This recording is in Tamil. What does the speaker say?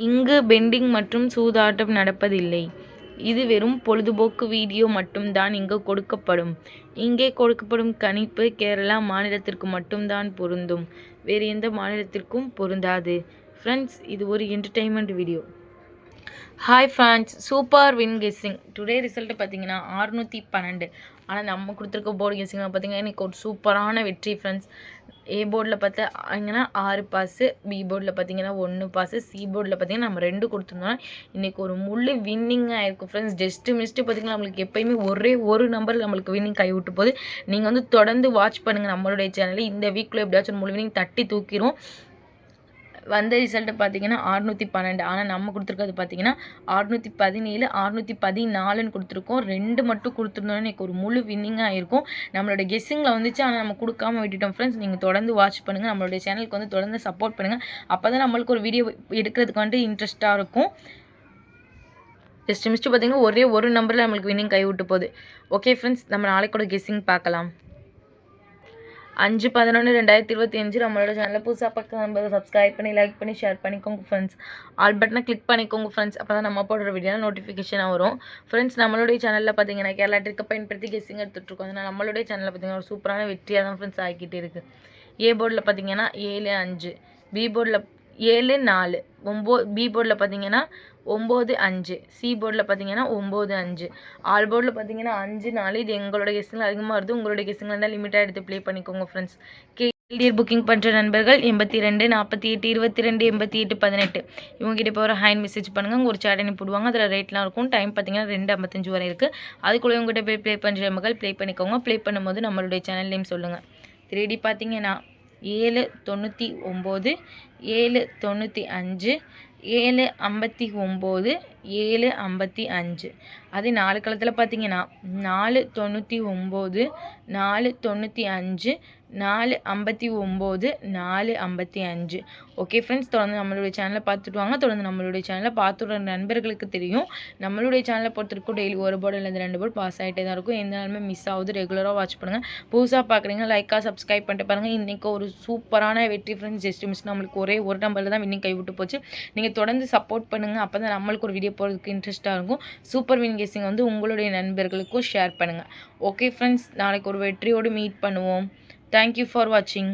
இங்கு பெண்டிங் மற்றும் சூதாட்டம் நடப்பதில்லை. இது வெறும் பொழுதுபோக்கு வீடியோ மட்டும்தான் இங்கு கொடுக்கப்படும். இங்கே கொடுக்கப்படும் கணிப்பு கேரளா மாநிலத்திற்கு மட்டும்தான் பொருந்தும். வேறு எந்த மாநிலத்திற்கும் பொருந்தாது. ஃப்ரெண்ட்ஸ், இது ஒரு entertainment video. Hi friends, super win guessing. Today result பார்த்தீங்கன்னா 612. ஆனால் நம்ம கொடுத்துருக்க போர்டு கெஸ்ஸிங்கில் பார்த்தீங்கன்னா இன்றைக்கி ஒரு சூப்பரான வெற்றி ஃப்ரெண்ட்ஸ். ஏ போர்டில் பார்த்தீங்கன்னா 6 பாஸு, பி போர்டில் பார்த்தீங்கன்னா 1 பாஸு, சி போர்டில் பார்த்தீங்கன்னா நம்ம 2 கொடுத்துருந்தோம். இன்றைக்கி ஒரு முழு வின்னிங்காக இருக்கும் ஃப்ரெண்ட்ஸ். மிஸ்ட்டு பார்த்தீங்கன்னா நம்மளுக்கு எப்போயுமே ஒரே ஒரு நம்பர் நம்மளுக்கு வின்னிங் கை விட்டு போகுது. நீங்கள் வந்து தொடர்ந்து வாட்ச் பண்ணுங்கள் நம்மளுடைய சேனலில். இந்த வீக்கில் எப்படியாச்சும் முழு வின்னிங் தட்டி தூக்கிடும். வந்த ரிசல்ட்டு பார்த்தீங்கன்னா 612. ஆனால் நம்ம கொடுத்துருக்கிறது பார்த்தீங்கன்னா 617, 614ன்னு கொடுத்துருக்கோம். 2 மட்டும் கொடுத்துருந்தோன்னா இன்றைக்கி ஒரு முழு வின்னிங்காக இருக்கும். நம்மளோட கெஸ்ஸிங்கில் வந்துச்சு, ஆனால் நம்ம கொடுக்காம விட்டுட்டோம் ஃப்ரெண்ட்ஸ். நீங்கள் தொடர்ந்து வாட்ச் பண்ணுங்கள், நம்மளுடைய சேனலுக்கு வந்து தொடர்ந்து சப்போர்ட் பண்ணுங்கள். அப்போ தான் நம்மளுக்கு ஒரு வீடியோ எடுக்கிறதுக்கு வந்துட்டு இன்ட்ரெஸ்ட்டாக இருக்கும். மிஸ்ட்டு பார்த்தீங்கன்னா ஒரே ஒரு நம்பரில் நம்மளுக்கு வின்னிங் கை விட்டு போகுது. ஓகே ஃப்ரெண்ட்ஸ், நம்ம நாளைக்கூட கெஸ்ஸிங் பார்க்கலாம். 5/11/2025 நம்மளோட சேனலில் புதுசாக பார்க்க நம்பரை சப்ஸ்கிரைப் பண்ணி லைக் பண்ணி ஷேர் பண்ணிக்கோங்க ஃப்ரெண்ட்ஸ். ஆல் பட்டனை கிளிக் பண்ணிக்கோங்க ஃப்ரெண்ட்ஸ். அப்போ தான் நம்ம போடுற வீடியோ நோட்டிஃபிகேஷனாக வரும். ஃப்ரெண்ட்ஸ், நம்மளுடைய சேனலில் பார்த்தீங்கன்னா கேரளா ட்ரிக்கை பயன்படுத்தி கெஸ்ஸிங் எடுத்துகிட்ருக்கோம். அதனால் நம்மளுடைய சேனலில் பார்த்தீங்கன்னா ஒரு சூப்பரான வெற்றியாக தான் ஃப்ரெண்ட்ஸ் ஆகிக்கிட்டு இருக்குது. ஏ போர்டில் பார்த்தீங்கன்னா 7-5, பி போர்டில் 7-4, 9, பி போர்டில் பார்த்தீங்கன்னா 9-5, சி போர்டில் பார்த்தீங்கன்னா 9-5, ஆல் போர்டில் பார்த்தீங்கன்னா 5-4. இது எங்களோட கெஸ்ஸிங்கில் அதிகமாக வருது. உங்களோட கெஸ்ஸிங்கில் இருந்தால் லிமிட்டாக எடுத்து ப்ளே பண்ணிக்கோங்க ஃப்ரெண்ட்ஸ். கேடிஆர் புக்கிங் பண்ணுற நண்பர்கள் 82 48 22 88 18 இவங்ககிட்ட இப்போ ஒரு ஹேண்ட் மெசேஜ் பண்ணுங்கள். ஒரு சேட் அனுப்பி போடுவாங்க. அதில் ரேட்லாம் இருக்கும். டைம் பார்த்தீங்கன்னா 2:55 வரை இருக்குது. அதுக்குள்ளே உங்கள்கிட்ட போய் ப்ளே பண்ணுற மகள் ப்ளே பண்ணிக்கோங்க. ப்ளே பண்ணும்போது நம்மளுடைய சேனல் நேம் சொல்லுங்கள். 3D பார்த்தீங்கன்னா 799, 795, 759, 755. அதே 4 களத்தில் பார்த்தீங்கன்னா 499, 495, 459, 455. ஓகே ஃப்ரெண்ட்ஸ், தொடர்ந்து நம்மளுடைய சேனலை பார்த்துட்டு வாங்க. தொடர்ந்து நம்மளுடைய சேனலை பார்த்துட்டு நண்பர்களுக்கு தெரியும். நம்மளுடைய சேனலை பொறுத்திருக்கும் டெய்லி ஒரு போர்டு இல்லை 2 போர்டு பாஸ் ஆகிட்டே தான் இருக்கும். எந்த நாளுமே மிஸ் ஆகுது. ரெகுலராக வாட்ச் பண்ணுங்கள். புதுசாக பார்க்குறீங்க லைக்காக சப்ஸ்கிரைப் பண்ணிட்டு பாருங்கள். இன்றைக்கி ஒரு சூப்பரான வெற்றி ஃப்ரெண்ட்ஸ். மிஸ் நம்மளுக்கு ஒரே ஒரு நம்பரில் தான் வின்னிங் கைவிட்டு போச்சு. நீங்கள் தொடர்ந்து சப்போர்ட் பண்ணுங்கள். அப்போ தான் நம்மளுக்கு ஒரு வீடியோ போகிறதுக்கு இன்ட்ரெஸ்ட்டாக இருக்கும். சூப்பர் வின் கெஸ்ஸிங் வந்து உங்களுடைய நண்பர்களுக்கும் ஷேர் பண்ணுங்கள். ஓகே ஃப்ரெண்ட்ஸ், நாளைக்கு ஒரு வெற்றியோடு மீட் பண்ணுவோம். Thank you for watching.